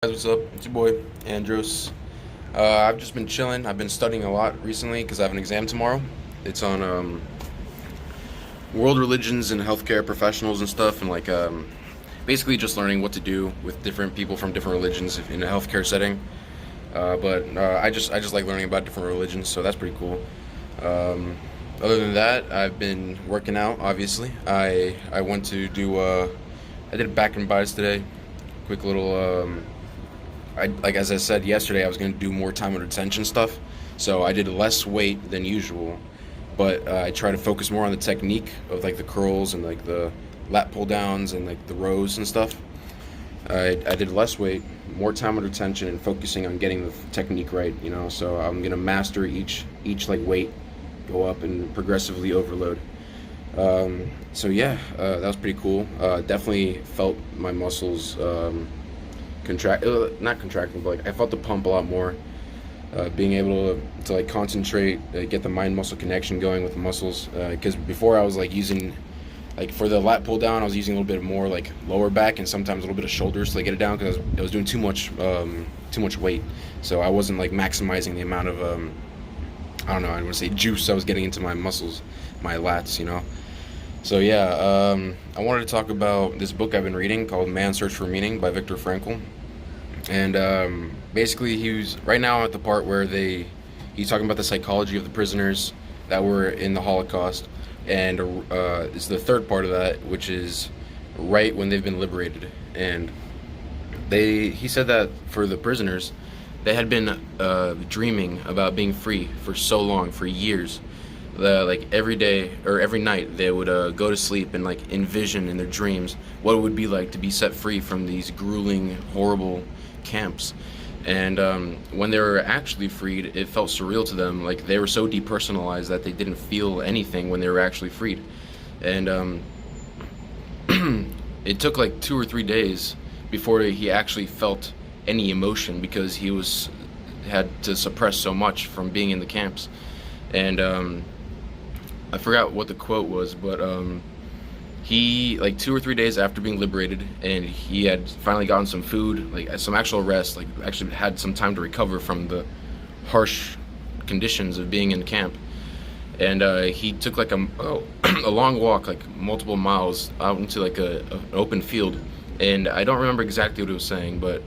Guys, what's up? It's your boy Andros. I've just been chilling. I've been studying a lot recently because I have an exam tomorrow. It's on world religions and healthcare professionals and stuff, and basically just learning what to do with different people from different religions in a healthcare setting. But I just like learning about different religions, so that's pretty cool. Um, Other than that, I've been working out. Obviously, I went to do I did back and buys today. Quick little as I said yesterday, I was going to do more time under tension stuff. So I did less weight than usual, but I try to focus more on the technique of like the curls and like the lat pull downs and like the rows and stuff. I did less weight, more time under tension, and focusing on getting the technique right. So I'm gonna master each like weight, go up and progressively overload. So yeah, that was pretty cool. Definitely felt my muscles contract, not contracting, but like I felt the pump a lot more. Being able to like concentrate, get the mind muscle connection going with the muscles. Because before I was like using, like for the lat pull down, I was using a little bit more like lower back and sometimes a little bit of shoulders to like, get it down because I was doing too much weight. So I wasn't like maximizing the amount of I don't know, I want to say juice I was getting into my muscles, my lats. So yeah, I wanted to talk about this book I've been reading called Man's Search for Meaning by Victor Frankl. And basically he was right now at the part where he's talking about the psychology of the prisoners that were in the Holocaust. And it's the third part of that, which is right when they've been liberated. And he said that for the prisoners, they had been dreaming about being free for so long, for years. Like every day or every night they would go to sleep and like envision in their dreams what it would be like to be set free from these grueling, horrible camps. And when they were actually freed, it felt surreal to them. Like they were so depersonalized that they didn't feel anything when they were actually freed. And it took like 2 or 3 days before he actually felt any emotion because had to suppress so much from being in the camps. And I forgot what the quote was, but he, like 2 or 3 days after being liberated, and he had finally gotten some food, like some actual rest, like actually had some time to recover from the harsh conditions of being in camp. And he took like a long walk, like multiple miles out into like an open field. And I don't remember exactly what he was saying, but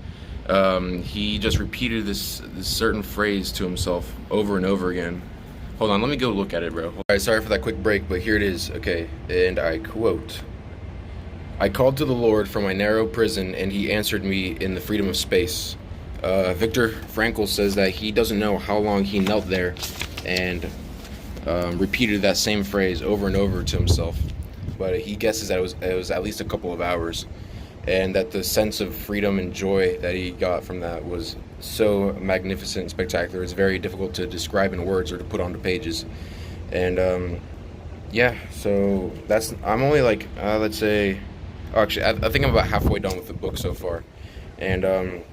he just repeated this certain phrase to himself over and over again. Hold on, let me go look at it, bro. Alright, sorry for that quick break, but here it is. Okay, and I quote: "I called to the Lord from my narrow prison, and he answered me in the freedom of space." Victor Frankl says that he doesn't know how long he knelt there and repeated that same phrase over and over to himself, but he guesses that it was at least a couple of hours, and that the sense of freedom and joy that he got from that was so magnificent and spectacular. It's very difficult to describe in words or to put onto pages. And yeah, so I'm only like let's say, actually I think I'm about halfway done with the book so far. And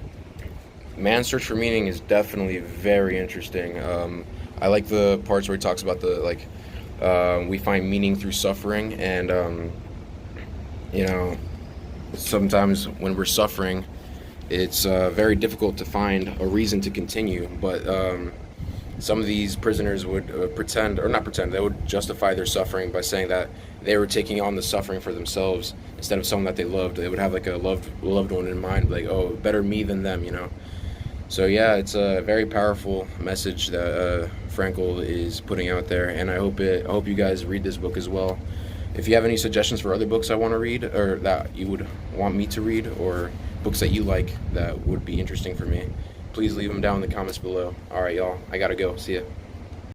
Man's Search for Meaning is definitely very interesting. I like the parts where he talks about we find meaning through suffering. And sometimes when we're suffering, it's very difficult to find a reason to continue. But some of these prisoners would they would justify their suffering by saying that they were taking on the suffering for themselves instead of someone that they loved. They would have like a loved one in mind, like, oh, better me than them. So yeah, it's a very powerful message that Frankl is putting out there, and I hope you guys read this book as well. If you have any suggestions for other books I want to read, or that you would want me to read, or books that you like that would be interesting for me, please leave them down in the comments below. Alright, y'all, I gotta go. See ya.